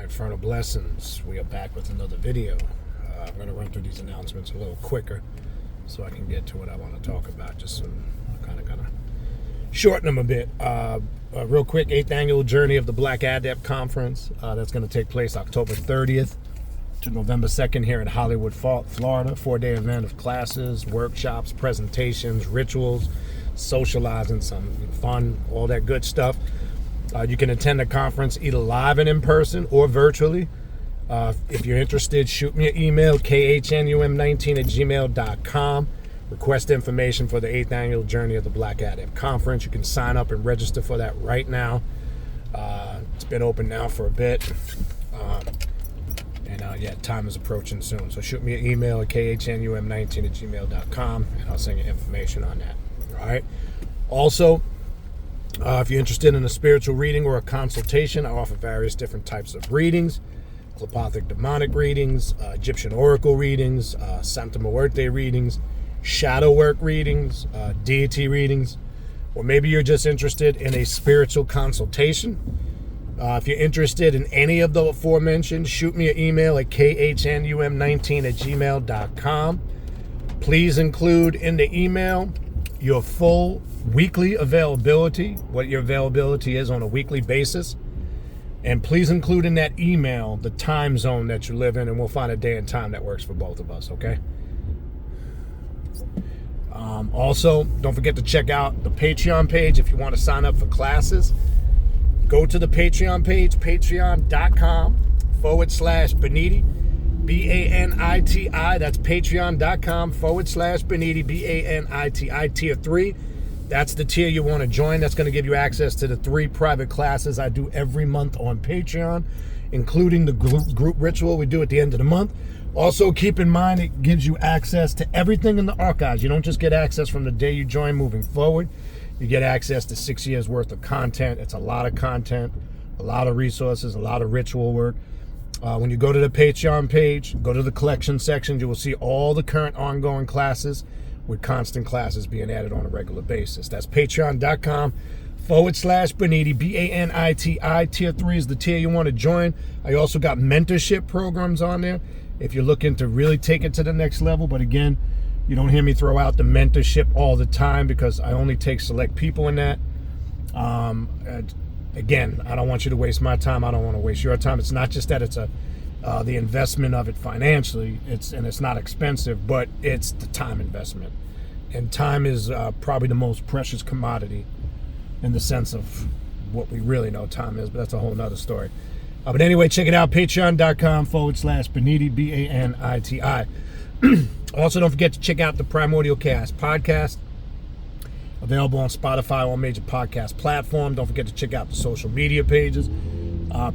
Infernal Blessings. We are back with another video. I'm going to run through these announcements a little quicker so I can get to what I want to talk about. Just some kind of shorten them a bit. Real quick, 8th annual Journey of the Black Adept Conference. That's going to take place October 30th to November 2nd here in Hollywood, Florida. 4-day event of classes, workshops, presentations, rituals, socializing, some fun, all that good stuff. You can attend the conference either live and in person or virtually. If you're interested, shoot me an email, khnum19@gmail.com. Request information for the 8th annual Journey of the Black Adept Conference. You can sign up and register for that right now. It's been open now for a bit. Time is approaching soon. So shoot me an email at khnum19@gmail.com and I'll send you information on that. All right. Also, if you're interested in a spiritual reading or a consultation, I offer various different types of readings: Clepothic demonic readings, Egyptian oracle readings, Santa Muerte readings, shadow work readings, deity readings, or maybe you're just interested in a spiritual consultation. If you're interested in any of the aforementioned, shoot me an email at khnum19@gmail.com. Please include in the email your full weekly availability, what your availability is on a weekly basis. And please include in that email the time zone that you live in, and we'll find a day and time that works for both of us, okay? Also, don't forget to check out the Patreon page if you want to sign up for classes. Go to the Patreon page, patreon.com/Baniti, Baniti. That's patreon.com/Baniti, Baniti. Tier 3. That's the tier you want to join. That's going to give you access to the 3 private classes I do every month on Patreon, including the group ritual we do at the end of the month. Also, keep in mind it gives you access to everything in the archives. You don't just get access from the day you join moving forward. You get access to 6 years worth of content. It's a lot of content, a lot of resources, a lot of ritual work. When you go to the Patreon page, go to the collection section, you will see all the current ongoing classes with constant classes being added on a regular basis. That's patreon.com/Baniti, Baniti. Tier 3 is the tier you want to join. I also got mentorship programs on there if you're looking to really take it to the next level. But again, you don't hear me throw out the mentorship all the time because I only take select people in that. Again, I don't want you to waste my time. I don't want to waste your time. It's not just that it's the investment of it financially, it's not expensive, but it's the time investment. And time is probably the most precious commodity in the sense of what we really know time is, but that's a whole nother story. But anyway, check it out, patreon.com/Baniti, Baniti. Also, don't forget to check out the Primordial Chaos podcast, available on Spotify, all major podcast platforms. Don't forget to check out the social media pages.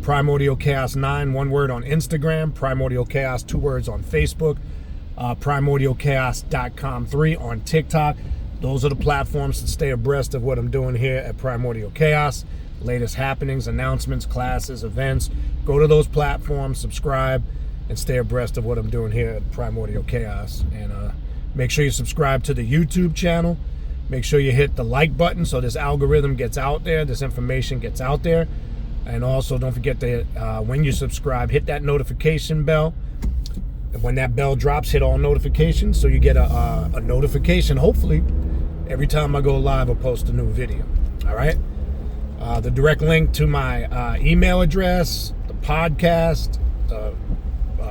Primordial Chaos 9, one word, on Instagram. Primordial Chaos, 2 words, on Facebook. Primordialchaos.com 3 on TikTok. Those are the platforms to stay abreast of what I'm doing here at Primordial Chaos. Latest happenings, announcements, classes, events. Go to those platforms, subscribe, and stay abreast of what I'm doing here at Primordial Chaos. And make sure you subscribe to the YouTube channel. Make sure you hit the like button so this algorithm gets out there, this information gets out there. And also, don't forget to, when you subscribe, hit that notification bell. And when that bell drops, hit all notifications so you get a notification, hopefully, every time I go live or post a new video. All right? The direct link to my email address, the podcast, the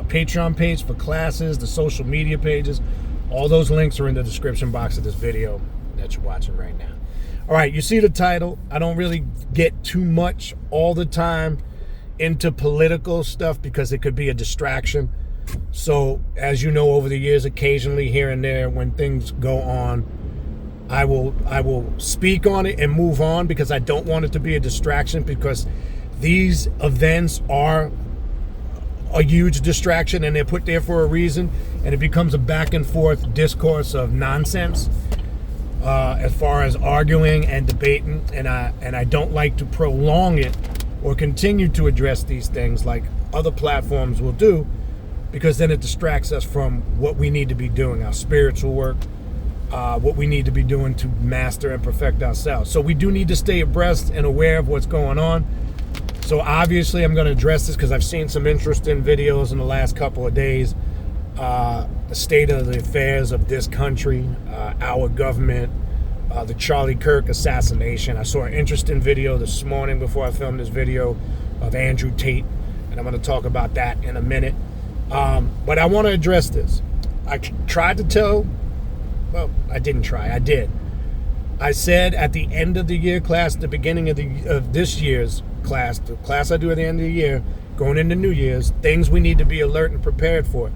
Patreon page for classes, the social media pages, all those links are in the description box of this video that you're watching right now. All right, you see the title. I don't really get too much all the time into political stuff because it could be a distraction. So, as you know, over the years, occasionally here and there, when things go on, I will speak on it and move on because I don't want it to be a distraction, because these events are a huge distraction and they're put there for a reason, and it becomes a back and forth discourse of nonsense as far as arguing and debating, and I don't like to prolong it or continue to address these things like other platforms will do, because then it distracts us from what we need to be doing, our spiritual work, what we need to be doing to master and perfect ourselves. So we do need to stay abreast and aware of what's going on. So obviously I'm going to address this because I've seen some interesting videos in the last couple of days. The state of the affairs of this country, our government, the Charlie Kirk assassination. I saw an interesting video this morning before I filmed this video of Andrew Tate, and I'm going to talk about that in a minute. But I want to address this. I tried to tell, well, I didn't try, I did. I said at the end of the year class, the beginning of this year's class, the class I do at the end of the year, going into New Year's, things we need to be alert and prepared for.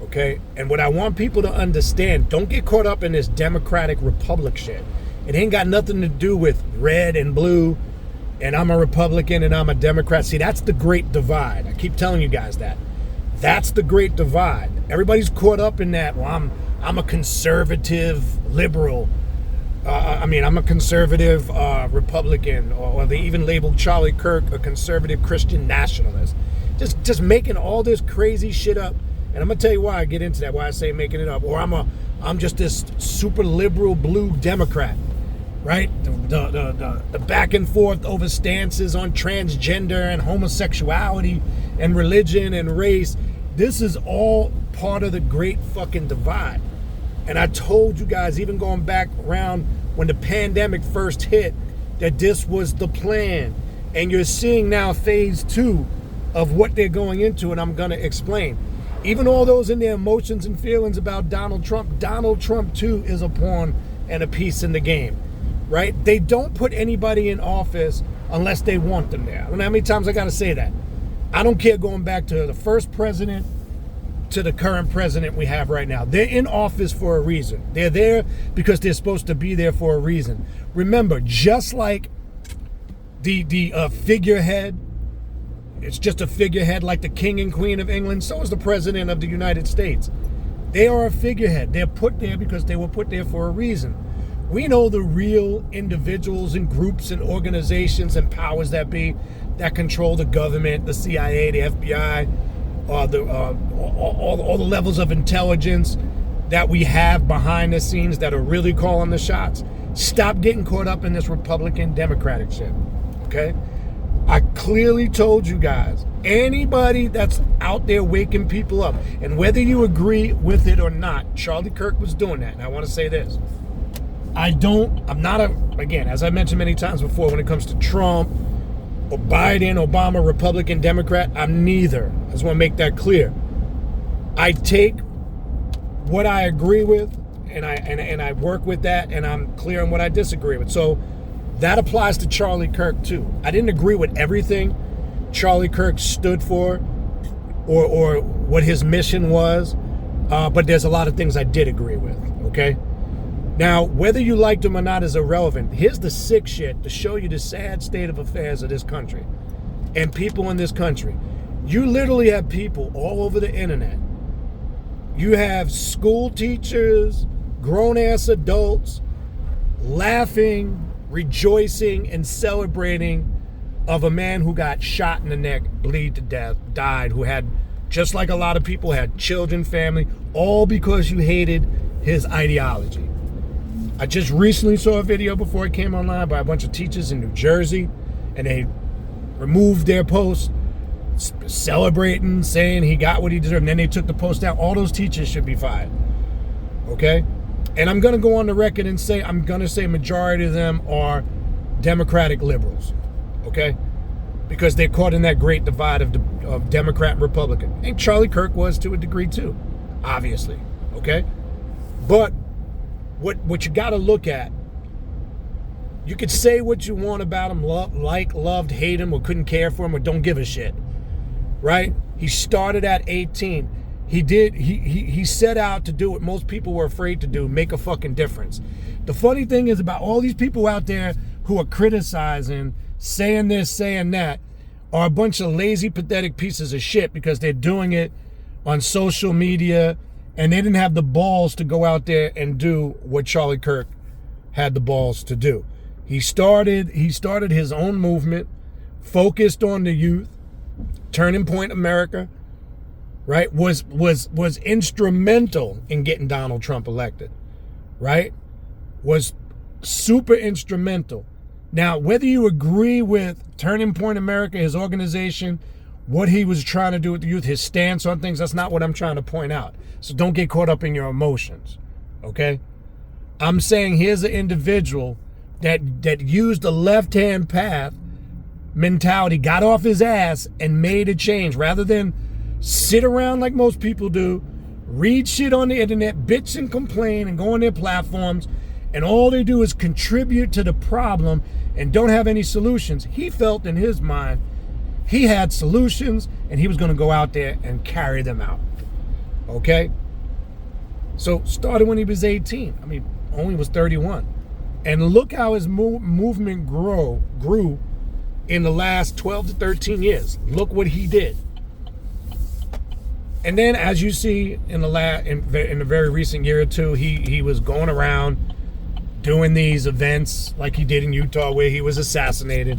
Okay? And what I want people to understand, don't get caught up in this Democratic Republic shit. It ain't got nothing to do with red and blue, and I'm a Republican and I'm a Democrat. See, that's the great divide. I keep telling you guys that. That's the great divide. Everybody's caught up in that. Well, I'm a conservative liberal. I'm a conservative Republican, or they even labeled Charlie Kirk a conservative Christian nationalist. Just making all this crazy shit up. And I'm gonna tell you why I get into that, why I say making it up. Or I'm just this super liberal blue Democrat, right? The back and forth over stances on transgender and homosexuality and religion and race. This is all part of the great fucking divide. And I told you guys, even going back around when the pandemic first hit, that this was the plan. And you're seeing now phase 2 of what they're going into, and I'm going to explain. Even all those in their emotions and feelings about Donald Trump too is a pawn and a piece in the game, right? They don't put anybody in office unless they want them there. I don't know how many times I got to say that. I don't care going back to the first president to the current president we have right now. They're in office for a reason. They're there because they're supposed to be there for a reason. Remember, just like the figurehead, it's just a figurehead like the King and Queen of England, so is the President of the United States. They are a figurehead. They're put there because they were put there for a reason. We know the real individuals and groups and organizations and powers that be that control the government, the CIA, the FBI, all the levels of intelligence that we have behind the scenes that are really calling the shots. Stop getting caught up in this Republican Democratic shit, okay? I clearly told you guys, anybody that's out there waking people up, and whether you agree with it or not, Charlie Kirk was doing that. And I want to say this. I'm not again, as I mentioned many times before, when it comes to Trump or Biden, Obama, Republican, Democrat, I'm neither. I just want to make that clear. I take what I agree with and I work with that, and I'm clear on what I disagree with. So that applies to Charlie Kirk too. I didn't agree with everything Charlie Kirk stood for or what his mission was, but there's a lot of things I did agree with, okay? Now, whether you liked him or not is irrelevant. Here's the sick shit to show you the sad state of affairs of this country and people in this country. You literally have people all over the internet. You have school teachers, grown-ass adults laughing, rejoicing, and celebrating of a man who got shot in the neck, bleed to death, died, who had, just like a lot of people, had children, family, all because you hated his ideology. I just recently saw a video before it came online by a bunch of teachers in New Jersey, and they removed their post celebrating, saying he got what he deserved, and then they took the post down. All those teachers should be fired, okay? And I'm going to go on the record and say, I'm going to say majority of them are Democratic liberals, okay? Because they're caught in that great divide of Democrat and Republican. And Charlie Kirk was to a degree too, obviously, okay? But what you got to look at, you could say what you want about him, loved, hate him, or couldn't care for him, or don't give a shit, right? He started at 18. He set out to do what most people were afraid to do, make a fucking difference. The funny thing is about all these people out there who are criticizing, saying this, saying that, are a bunch of lazy, pathetic pieces of shit because they're doing it on social media, and they didn't have the balls to go out there and do what Charlie Kirk had the balls to do. He started his own movement, focused on the youth, Turning Point America, right? Was instrumental in getting Donald Trump elected, right? Was super instrumental. Now, whether you agree with Turning Point America, his organization, what he was trying to do with the youth, his stance on things, that's not what I'm trying to point out. So don't get caught up in your emotions, okay? I'm saying here's an individual that used the left-hand path mentality, got off his ass and made a change rather than sit around like most people do, read shit on the internet, bitch and complain and go on their platforms, and all they do is contribute to the problem and don't have any solutions. He felt in his mind he had solutions and he was going to go out there and carry them out. Okay? So started when he was 18. I mean, only was 31. And look how his movement grew in the last 12 to 13 years. Look what he did. And then, as you see in the very recent year or two, he was going around doing these events like he did in Utah, where he was assassinated,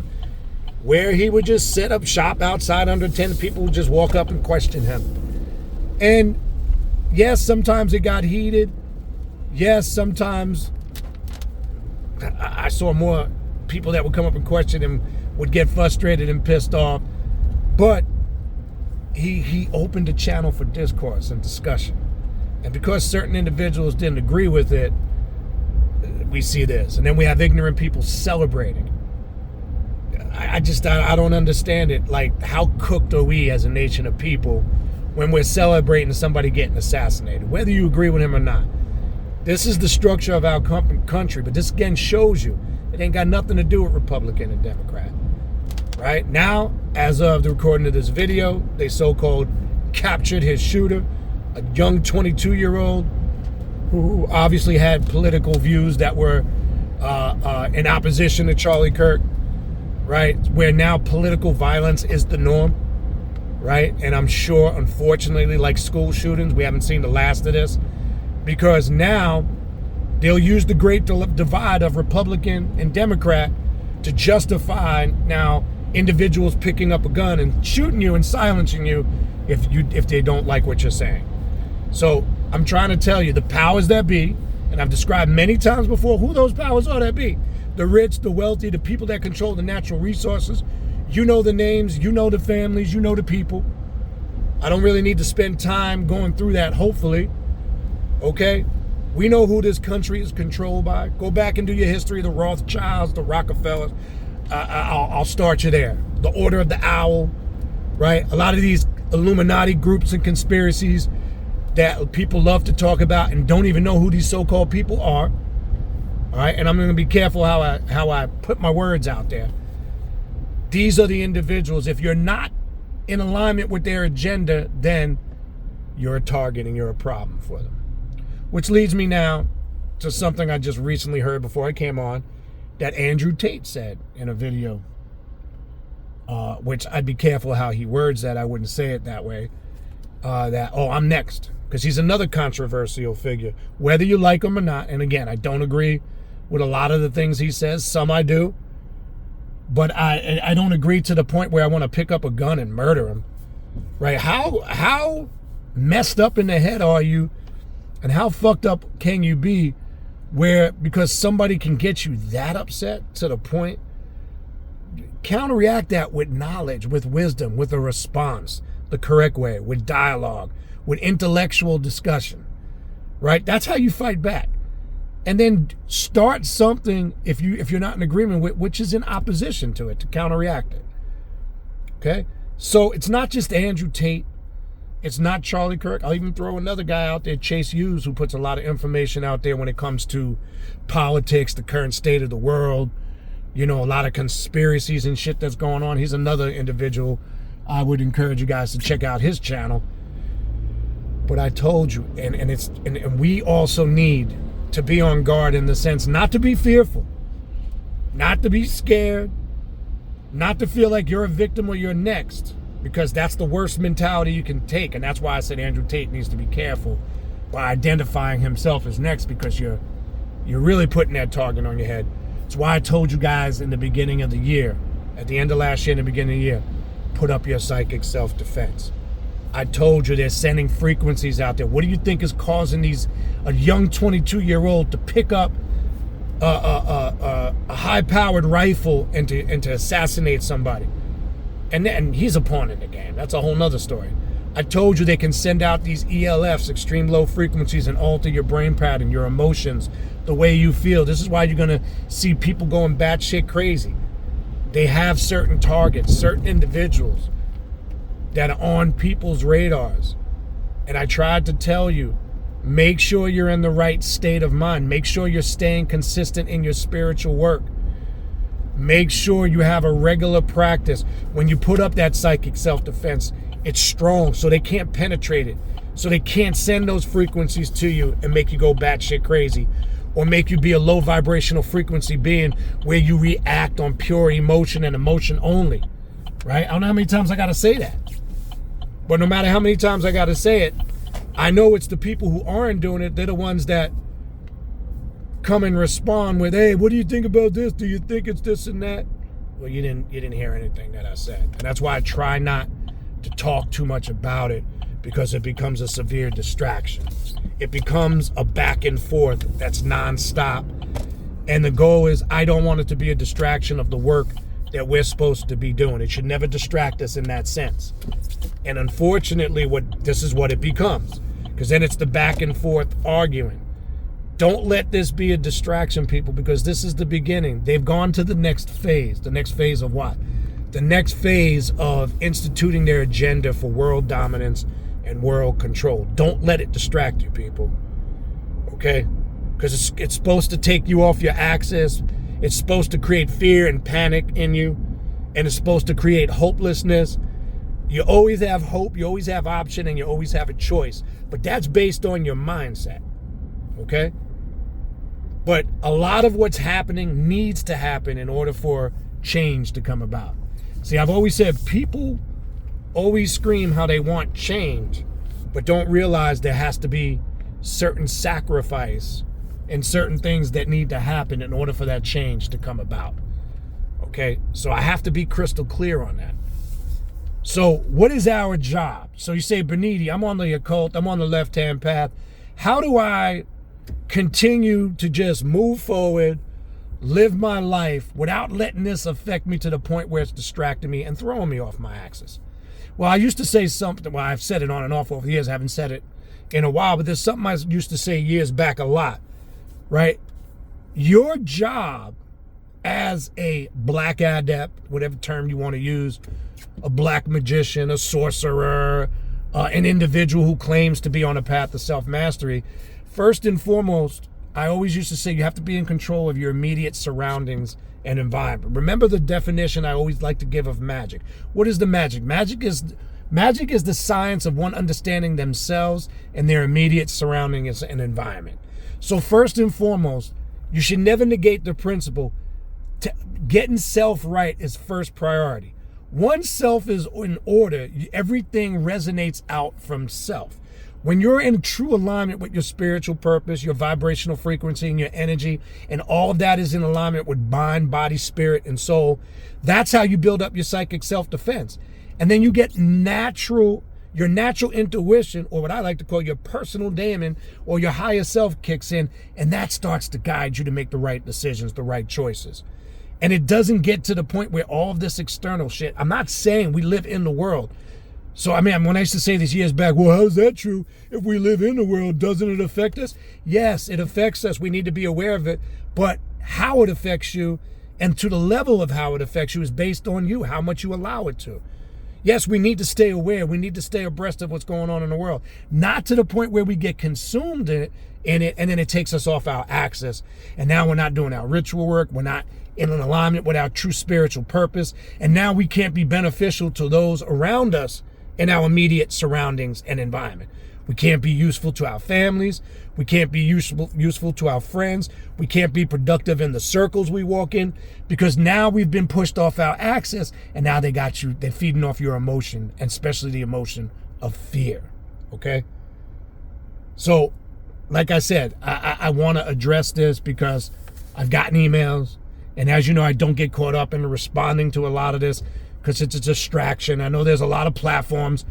where he would just set up shop outside under 10 people would just walk up and question him. And yes, sometimes it got heated. Yes, sometimes I saw more people that would come up and question him would get frustrated and pissed off. But he opened a channel for discourse and discussion. And because certain individuals didn't agree with it, we see this. And then we have ignorant people celebrating. I don't understand it. Like, how cooked are we as a nation of people when we're celebrating somebody getting assassinated, whether you agree with him or not? This is the structure of our country, but this again shows you it ain't got nothing to do with Republican and Democrat. Right now, as of the recording of this video, they so-called captured his shooter, a young 22-year-old who obviously had political views that were in opposition to Charlie Kirk, right? Where now political violence is the norm, right? And I'm sure, unfortunately, like school shootings, we haven't seen the last of this, because now they'll use the great divide of Republican and Democrat to justify now individuals picking up a gun and shooting you and silencing you if they don't like what you're saying. So I'm trying to tell you, the powers that be, and I've described many times before who those powers are that be. The rich, the wealthy, the people that control the natural resources. You know the names, you know the families, you know the people. I don't really need to spend time going through that, hopefully. Okay? We know who this country is controlled by. Go back and do your history, the Rothschilds, the Rockefellers. I'll start you there. The Order of the Owl, right? A lot of these Illuminati groups and conspiracies that people love to talk about and don't even know who these so-called people are. All right, and I'm going to be careful how I put my words out there. These are the individuals. If you're not in alignment with their agenda, then you're a target and you're a problem for them. Which leads me now to something I just recently heard before I came on, that Andrew Tate said in a video, which I'd be careful how he words that. I wouldn't say it that way. I'm next. Because he's another controversial figure, whether you like him or not. And again, I don't agree with a lot of the things he says. Some I do. But I don't agree to the point where I want to pick up a gun and murder him. Right? How messed up in the head are you? And how fucked up can you be where, because somebody can get you that upset to the point, counteract that with knowledge, with wisdom, with a response, the correct way, with dialogue, with intellectual discussion, right? That's how you fight back. And then start something, if you're not in agreement with, which is in opposition to it, to counteract it. Okay? So it's not just Andrew Tate. It's not Charlie Kirk. I'll even throw another guy out there, Chase Hughes, who puts a lot of information out there when it comes to politics, the current state of the world, you know, a lot of conspiracies and shit that's going on. He's another individual. I would encourage you guys to check out his channel. But I told you, and we also need to be on guard in the sense not to be fearful, not to be scared, not to feel like you're a victim or you're next, because that's the worst mentality you can take. And that's why I said Andrew Tate needs to be careful by identifying himself as next, because you're really putting that target on your head. It's why I told you guys in the beginning of the year, at the end of last year and the beginning of the year, put up your psychic self-defense. I told you they're sending frequencies out there. What do you think is causing a young 22-year-old to pick up a high-powered rifle and to assassinate somebody. And he's a pawn in the game. That's a whole nother story. I told you they can send out these ELFs, extreme low frequencies, and alter your brain pattern, your emotions, the way you feel. This is why you're going to see people going batshit crazy. They have certain targets, certain individuals that are on people's radars. And I tried to tell you, make sure you're in the right state of mind. Make sure you're staying consistent in your spiritual work. Make sure you have a regular practice. When you put up that psychic self-defense, it's strong, so they can't penetrate it. So they can't send those frequencies to you and make you go batshit crazy, or make you be a low vibrational frequency being where you react on pure emotion and emotion only, right? I don't know how many times I got to say that. But no matter how many times I got to say it, I know it's the people who aren't doing it. They're the ones that come and respond with, hey, what do you think about this? Do you think it's this and that? Well, you didn't hear anything that I said. And that's why I try not to talk too much about it, because it becomes a severe distraction. It becomes a back and forth that's nonstop. And the goal is, I don't want it to be a distraction of the work that we're supposed to be doing. It should never distract us in that sense. And unfortunately, this is what it becomes, because then it's the back and forth arguing. Don't let this be a distraction, people, because this is the beginning. They've gone to the next phase. The next phase of what? The next phase of instituting their agenda for world dominance and world control. Don't let it distract you, people. Okay? Because it's supposed to take you off your axis. It's supposed to create fear and panic in you. And it's supposed to create hopelessness. You always have hope, you always have option, and you always have a choice. But that's based on your mindset. Okay? But a lot of what's happening needs to happen in order for change to come about. See, I've always said people always scream how they want change, but don't realize there has to be certain sacrifice and certain things that need to happen in order for that change to come about. Okay? So I have to be crystal clear on that. So what is our job? So you say, Baniti, I'm on the occult, I'm on the left-hand path. How do I continue to just move forward, live my life without letting this affect me to the point where it's distracting me and throwing me off my axis? Well, I used to say something, well, I've said it on and off over the years, I haven't said it in a while, but there's something I used to say years back a lot, right? Your job as a black adept, whatever term you want to use, a black magician, a sorcerer, an individual who claims to be on a path to self-mastery, first and foremost, I always used to say you have to be in control of your immediate surroundings and environment. Remember the definition I always like to give of magic. What is the magic? Magic is the science of one understanding themselves and their immediate surroundings and environment. So first and foremost, you should never negate the principle. Getting self right is first priority. Once self is in order, everything resonates out from self. When you're in true alignment with your spiritual purpose, your vibrational frequency, and your energy, and all of that is in alignment with mind, body, spirit, and soul, that's how you build up your psychic self-defense. And then you get your natural intuition, or what I like to call your personal daemon, or your higher self kicks in, and that starts to guide you to make the right decisions, the right choices. And it doesn't get to the point where all of this external shit, I'm not saying we live in the world. So, I mean, when I used to say this years back, well, how's that true? If we live in the world, doesn't it affect us? Yes, it affects us. We need to be aware of it. But how it affects you and to the level of how it affects you is based on you, how much you allow it to. Yes, we need to stay aware. We need to stay abreast of what's going on in the world. Not to the point where we get consumed in it, and then it takes us off our axis. And now we're not doing our ritual work. We're not in an alignment with our true spiritual purpose. And now we can't be beneficial to those around us in our immediate surroundings and environment. We can't be useful to our families. We can't be useful to our friends. We can't be productive in the circles we walk in, because now we've been pushed off our axis, and now they're feeding off your emotion, and especially the emotion of fear. Okay? So, like I said, I want to address this because I've gotten emails, and as you know, I don't get caught up in responding to a lot of this because it's a distraction. I know there's a lot of platforms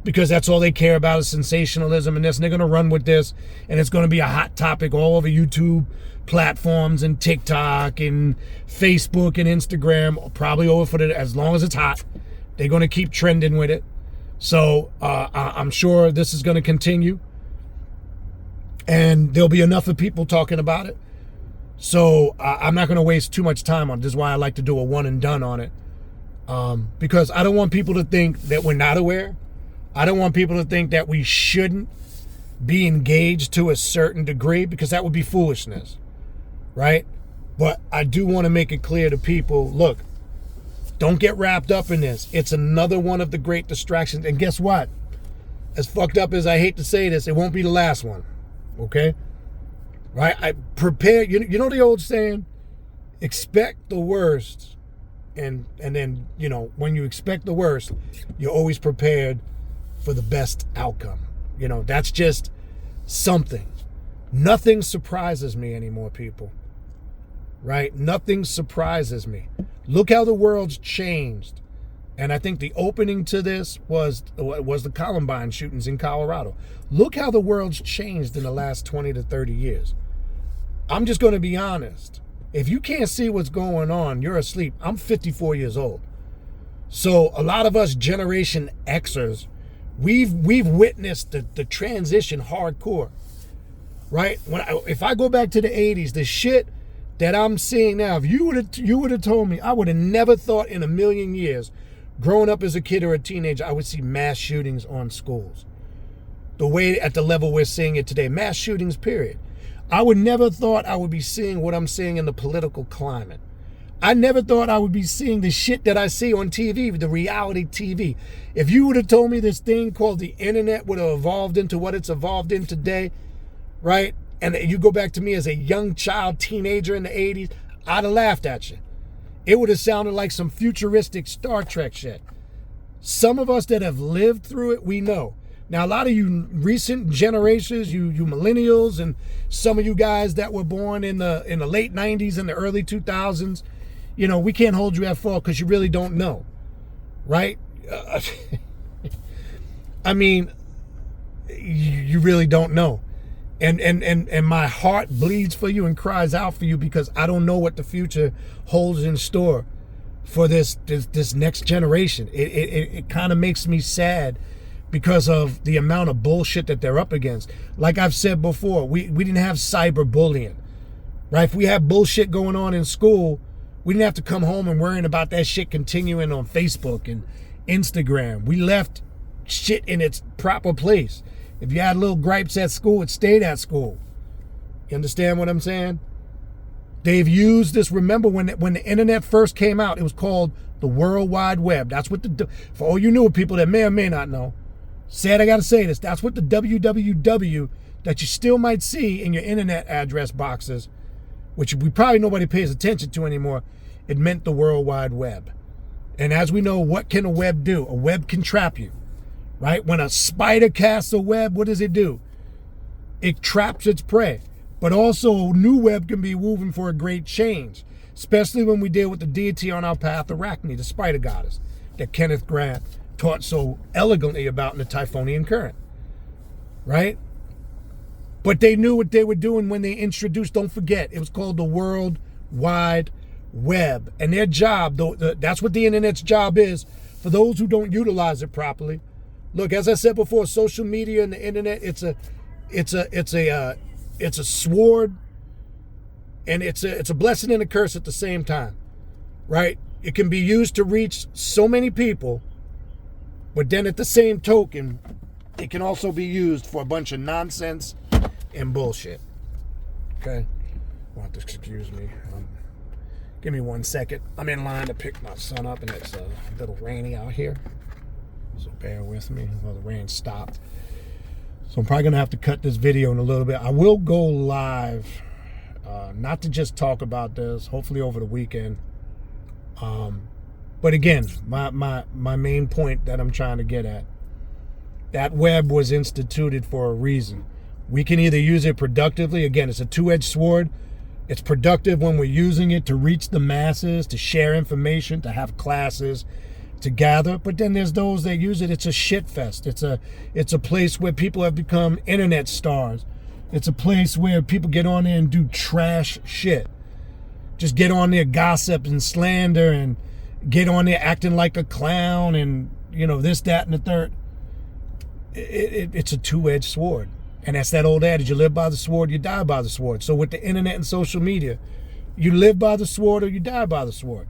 because that's all they care about is sensationalism and this, and they're going to run with this, and it's going to be a hot topic all over YouTube platforms and TikTok and Facebook and Instagram, probably over for as long as it's hot. They're going to keep trending with it. So I'm sure this is going to continue, and there'll be enough of people talking about it. So I'm not going to waste too much time on it. This is why I like to do a one and done on it, because I don't want people to think that we're not aware. I don't want people to think that we shouldn't be engaged to a certain degree, because that would be foolishness, right? But I do want to make it clear to people, look, don't get wrapped up in this. It's another one of the great distractions. And guess what? As fucked up as I hate to say this, it won't be the last one, okay? Right? I prepare, you know the old saying, expect the worst, and then, you know, when you expect the worst, you're always prepared for the best outcome. You know, that's just something. Nothing surprises me anymore, people. Right? Nothing surprises me. Look how the world's changed. And I think the opening to this was the Columbine shootings in Colorado. Look how the world's changed in the last 20 to 30 years. I'm just going to be honest. If you can't see what's going on, you're asleep. I'm 54 years old. So a lot of us Generation Xers, we've witnessed the transition hardcore, right? If I go back to the 80s, the shit that I'm seeing now, if you would have told me, I would have never thought in a million years, growing up as a kid or a teenager, I would see mass shootings on schools. The way, at the level we're seeing it today, mass shootings, period. I would never thought I would be seeing what I'm seeing in the political climate. I never thought I would be seeing the shit that I see on TV, the reality TV. If you would have told me this thing called the internet would have evolved into what it's evolved in today, right? And you go back to me as a young child, teenager in the 80s, I'd have laughed at you. It would have sounded like some futuristic Star Trek shit. Some of us that have lived through it, we know. Now, a lot of you recent generations, you millennials, and some of you guys that were born in the late 90s and the early 2000s, you know, we can't hold you at fault because you really don't know, right? I mean, you really don't know. And my heart bleeds for you and cries out for you, because I don't know what the future holds in store for this next generation. It kind of makes me sad because of the amount of bullshit that they're up against. Like I've said before, we didn't have cyberbullying, right? If we had bullshit going on in school, we didn't have to come home and worrying about that shit continuing on Facebook and Instagram. We left shit in its proper place. If you had little gripes at school, it stayed at school. You understand what I'm saying? They've used this. Remember when the internet first came out, it was called the World Wide Web. That's what for all you newer people that may or may not know, sad I got to say this, that's what the www that you still might see in your internet address boxes, which nobody pays attention to anymore. It meant the World Wide Web. And as we know, what can a web do? A web can trap you. Right? When a spider casts a web, what does it do? It traps its prey. But also, a new web can be woven for a great change, especially when we deal with the deity on our path, Arachne, the spider goddess, that Kenneth Grant taught so elegantly about in the Typhonian Current. Right? But they knew what they were doing when they introduced, don't forget, it was called the World Wide Web. And their job, that's what the internet's job is, for those who don't utilize it properly. Look, as I said before, social media and the internet, it's a sword, and it's a blessing and a curse at the same time, right? It can be used to reach so many people, but then at the same token, it can also be used for a bunch of nonsense and bullshit. Okay? Want to excuse me. Give me 1 second. I'm in line to pick my son up, and it's a little rainy out here. So bear with me while the rain stopped. So I'm probably going to have to cut this video in a little bit. I will go live, not to just talk about this, hopefully over the weekend. But again, my main point that I'm trying to get at, that web was instituted for a reason. We can either use it productively. Again, it's a two-edged sword. It's productive when we're using it to reach the masses, to share information, to have classes, to gather, but then there's those that use it. It's a shit fest. It's a place where people have become internet stars. It's a place where people get on there and do trash shit. Just get on there, gossip and slander, and get on there acting like a clown, and this, that, and the third. It's a two-edged sword. And that's that old adage, you live by the sword, you die by the sword. So with the internet and social media, you live by the sword or you die by the sword.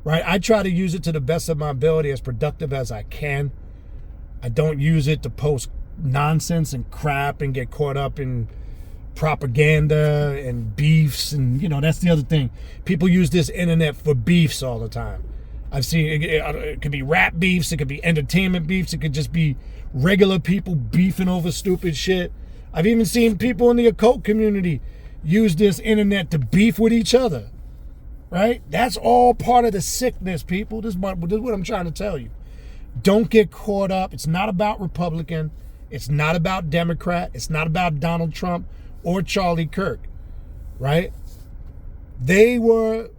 Right? I try to use it to the best of my ability, as productive as I can. I don't use it to post nonsense and crap and get caught up in propaganda and beefs. And, that's the other thing. People use this internet for beefs all the time. I've seen it could be rap beefs, it could be entertainment beefs, it could just be regular people beefing over stupid shit. I've even seen people in the occult community use this internet to beef with each other. Right? That's all part of the sickness, people. This is what I'm trying to tell you. Don't get caught up. It's not about Republican. It's not about Democrat. It's not about Donald Trump or Charlie Kirk. Right? They were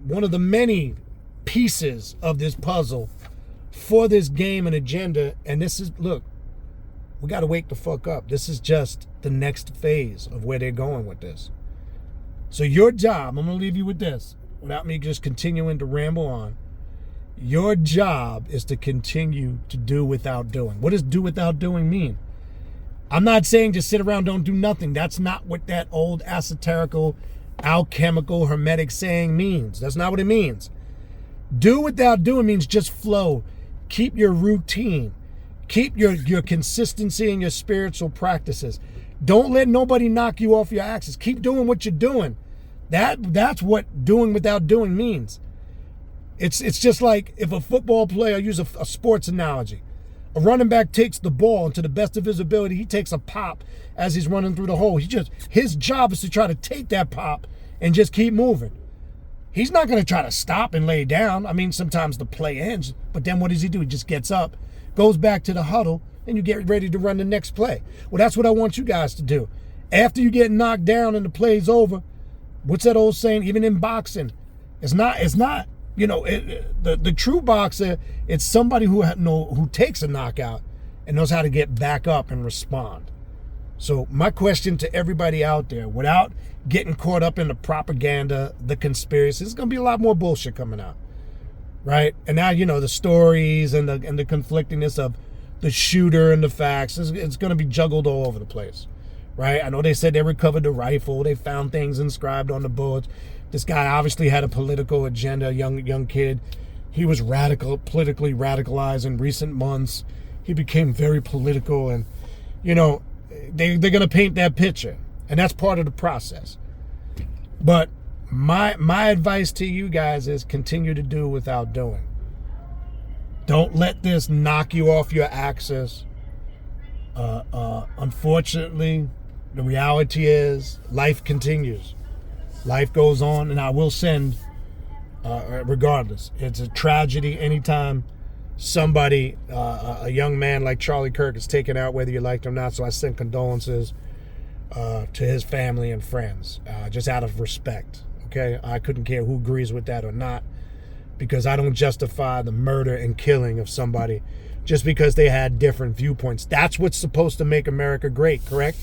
one of the many pieces of this puzzle for this game and agenda. And look, we got to wake the fuck up. This is just the next phase of where they're going with this. So your job, I'm going to leave you with this, without me just continuing to ramble on. Your job is to continue to do without doing. What does do without doing mean? I'm not saying just sit around, don't do nothing. That's not what that old esoterical, alchemical, hermetic saying means. That's not what it means. Do without doing means just flow. Keep your routine. Keep your consistency in your spiritual practices. Don't let nobody knock you off your axis. Keep doing what you're doing. That's what doing without doing means. It's just like if a football player, use a sports analogy. A running back takes the ball, and to the best of his ability, he takes a pop as he's running through the hole. His job is to try to take that pop and just keep moving. He's not going to try to stop and lay down. I mean, sometimes the play ends, but then what does he do? He just gets up, goes back to the huddle, and you get ready to run the next play. Well, that's what I want you guys to do. After you get knocked down and the play's over, what's that old saying? Even in boxing, it's not. The true boxer, it's somebody who takes a knockout and knows how to get back up and respond. So my question to everybody out there, without getting caught up in the propaganda, the conspiracy, there's gonna be a lot more bullshit coming out, right? And now the stories and the conflictingness of the shooter and the facts, it's going to be juggled all over the place, right? I know they said they recovered the rifle. They found things inscribed on the bullets. This guy obviously had a political agenda, young kid. He was politically radicalized in recent months. He became very political, and, they're going to paint that picture, and that's part of the process. But my advice to you guys is continue to do without doing. Don't let this knock you off your axis. Unfortunately, the reality is life continues. Life goes on, and I will send, regardless. It's a tragedy anytime somebody, a young man like Charlie Kirk, is taken out, whether you liked him or not. So I send condolences to his family and friends, just out of respect. Okay? I couldn't care who agrees with that or not, because I don't justify the murder and killing of somebody just because they had different viewpoints. That's what's supposed to make America great, correct?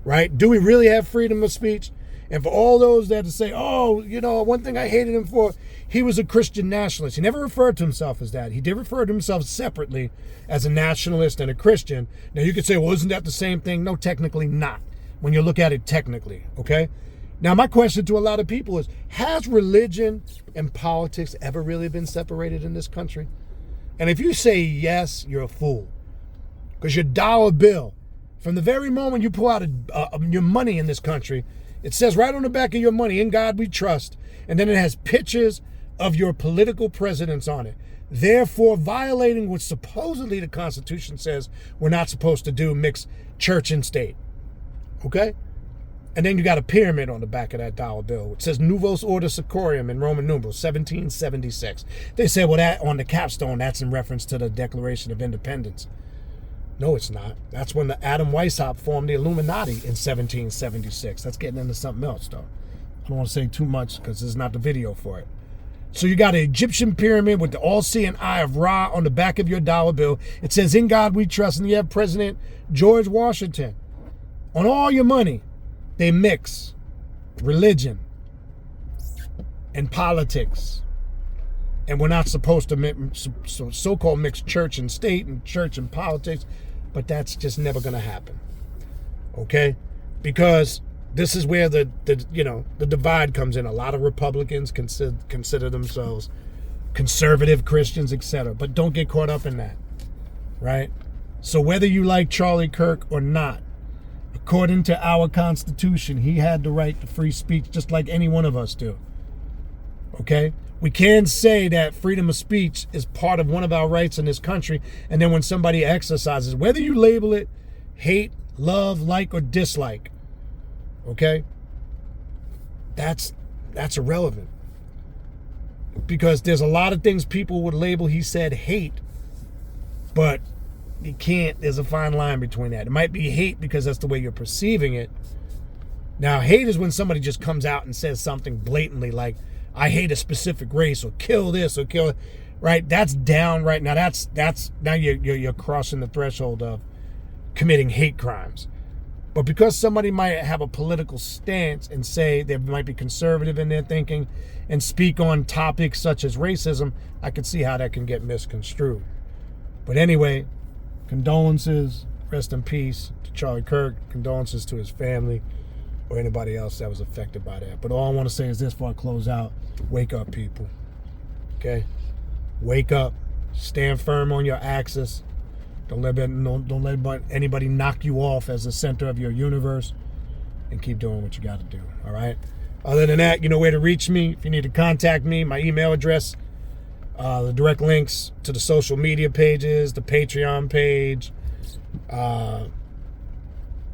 Right? Do we really have freedom of speech? And for all those that say, one thing I hated him for, he was a Christian nationalist. He never referred to himself as that. He did refer to himself separately as a nationalist and a Christian. Now you could say, well, isn't that the same thing? No, technically not, when you look at it technically, okay? Now, my question to a lot of people is, has religion and politics ever really been separated in this country? And if you say yes, you're a fool. Because your dollar bill, from the very moment you pull out your money in this country, it says right on the back of your money, "In God we trust." And then it has pictures of your political presidents on it. Therefore, violating what supposedly the Constitution says we're not supposed to do, mix church and state. Okay? And then you got a pyramid on the back of that dollar bill. It says Novus Ordo Seclorum in Roman numerals, 1776. They say, well, that on the capstone, that's in reference to the Declaration of Independence. No, it's not. That's when the Adam Weishaupt formed the Illuminati in 1776. That's getting into something else, though. I don't want to say too much because this is not the video for it. So you got an Egyptian pyramid with the all-seeing eye of Ra on the back of your dollar bill. It says, "In God we trust," and you have President George Washington. On all your money, they mix religion and politics. And we're not supposed to so-called mix church and state and church and politics, but that's just never going to happen. Okay? Because this is where the divide comes in. A lot of Republicans consider themselves conservative Christians, etc. But don't get caught up in that, right? So whether you like Charlie Kirk or not, according to our Constitution, he had the right to free speech just like any one of us do. Okay? We can say that freedom of speech is part of one of our rights in this country, and then when somebody exercises, whether you label it hate, love, like, or dislike, okay, that's irrelevant. Because there's a lot of things people would label, he said hate, but you can't, there's a fine line between that. It might be hate because that's the way you're perceiving it. Now, hate is when somebody just comes out and says something blatantly like, "I hate a specific race," or "kill this," or "kill," right? That's downright. Now that's now you're crossing the threshold of committing hate crimes. But because somebody might have a political stance and say they might be conservative in their thinking and speak on topics such as racism, I can see how that can get misconstrued. But anyway, condolences, rest in peace to Charlie Kirk, condolences to his family or anybody else that was affected by that. But all I want to say is this before I close out: wake up, people. Okay? Wake up. Stand firm on your axis. Don't let anybody knock you off as the center of your universe, and keep doing what you got to do. All right? Other than that, you know where to reach me. If you need to contact me, my email address, the direct links to the social media pages, the Patreon page,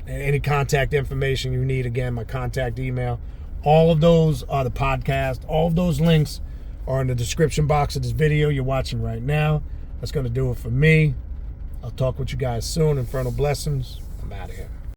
any contact information you need. Again, my contact email. All of those are the podcast. All of those links are in the description box of this video you're watching right now. That's going to do it for me. I'll talk with you guys soon. Infernal blessings. I'm out of here.